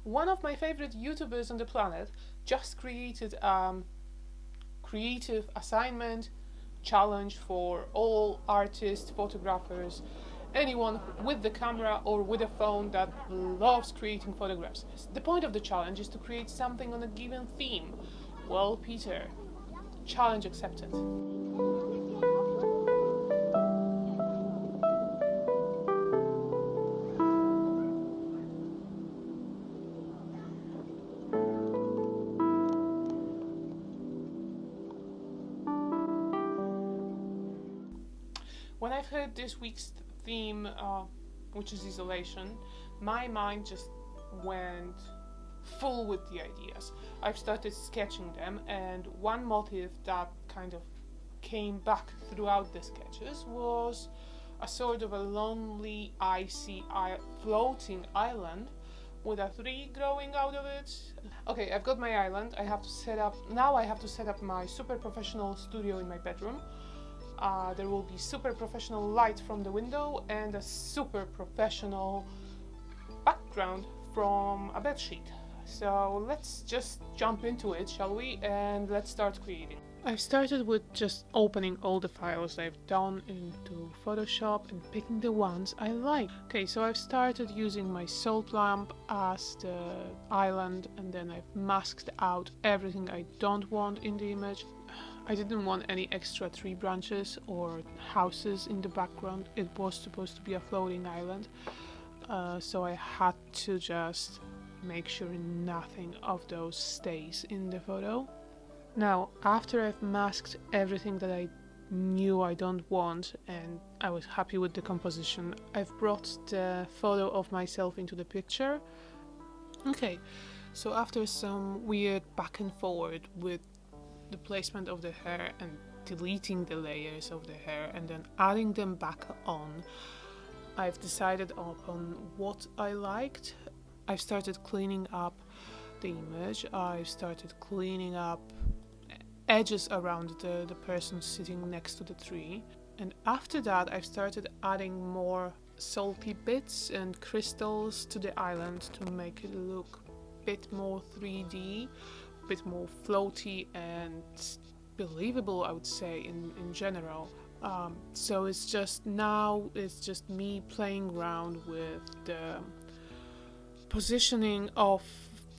One of my favorite YouTubers on the planet just created creative assignment challenge for all artists, photographers, anyone with the camera or with a phone that loves creating photographs. The point of the challenge is to create something on a given theme. Well, Peter, challenge accepted. When I've heard this week's theme, which is isolation, my mind just went full with the ideas. I've started sketching them, and one motif that kind of came back throughout the sketches was a sort of a lonely, icy, floating island with a tree growing out of it. Okay, I've got my island. I have to set up my super professional studio in my bedroom. There will be super professional light from the window and a super professional background from a bedsheet. So let's just jump into it, shall we? And let's start creating. I've started with just opening all the files I've done into Photoshop and picking the ones I like. Okay, so I've started using my salt lamp as the island, and then I've masked out everything I don't want in the image. I didn't want any extra tree branches or houses in the background. It was supposed to be a floating island, so I had to just make sure nothing of those stays in the photo. Now, after I've masked everything that I knew I don't want and I was happy with the composition, I've brought the photo of myself into the picture. Okay, so after some weird back and forward with the placement of the hair and deleting the layers of the hair and then adding them back on, I've decided upon what I liked. I've started cleaning up the image. I've started cleaning up edges around the person sitting next to the tree, and after that I've started adding more salty bits and crystals to the island to make it look a bit more 3D, a bit more floaty and believable, I would say, in general. So it's just me playing around with the positioning of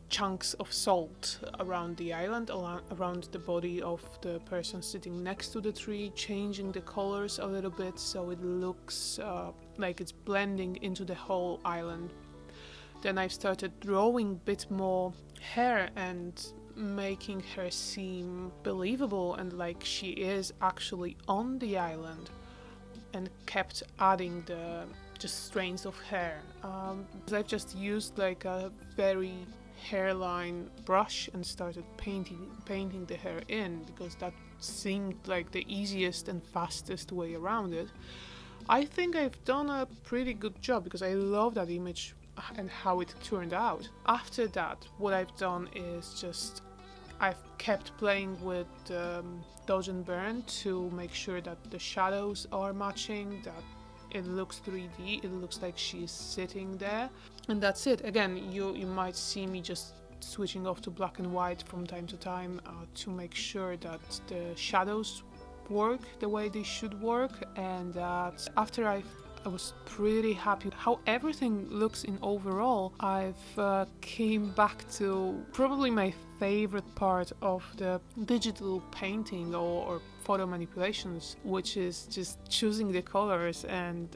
chunks of salt around the island, around the body of the person sitting next to the tree, changing the colors a little bit so it looks like it's blending into the whole island. Then I've started drawing a bit more hair and making her seem believable and like she is actually on the island, and kept adding the just strands of hair. I've just used like a very hairline brush and started painting the hair in, because that seemed like the easiest and fastest way around it. I think I've done a pretty good job because I love that image and how it turned out. After that, what I've done is just I've kept playing with dodge and burn to make sure that the shadows are matching, that it looks 3D, it looks like she's sitting there, and that's it. Again, you might see me just switching off to black and white from time to time to make sure that the shadows work the way they should work, and that after I was pretty happy how everything looks in overall, I've came back to probably my favorite part of the digital painting or photo manipulations, which is just choosing the colors and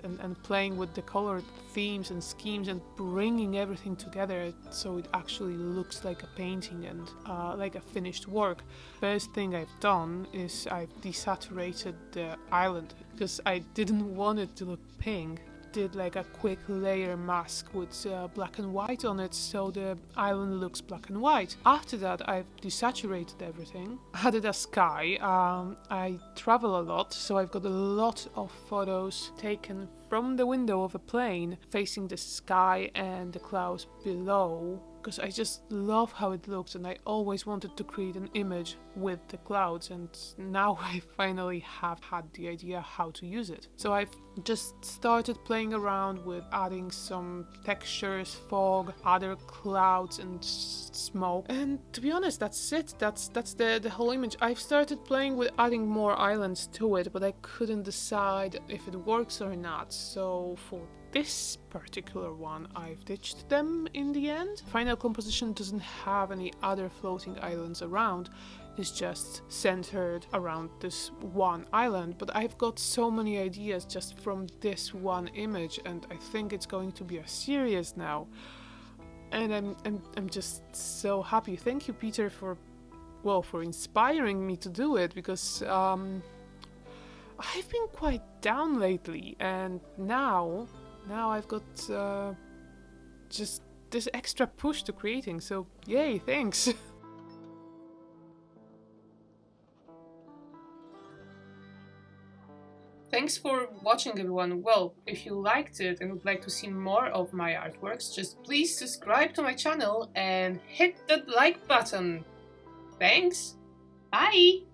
playing with the color themes and schemes and bringing everything together so it actually looks like a painting and like a finished work. First thing I've done is I've desaturated the island because I didn't want it to look pink. Did like a quick layer mask with black and white on it so the island looks black and white. After that, I've desaturated everything, added a sky. I travel a lot, so I've got a lot of photos taken from the window of a plane facing the sky and the clouds below, because I just love how it looks, and I always wanted to create an image with the clouds, and now I finally have had the idea how to use it. So I've just started playing around with adding some textures, fog, other clouds and smoke, and to be honest, that's it. That's the whole image. I've started playing with adding more islands to it, but I couldn't decide if it works or not. So for this particular one, I've ditched them in the end. Final composition doesn't have any other floating islands around. It's just centered around this one island, but I've got so many ideas just from this one image, and I think it's going to be a series now. And I'm just so happy. Thank you, Peter, for inspiring me to do it, because I've been quite down lately, and now I've got just this extra push to creating, so yay, thanks! Thanks for watching, everyone. Well, if you liked it and would like to see more of my artworks, just please subscribe to my channel and hit that like button. Thanks! Bye!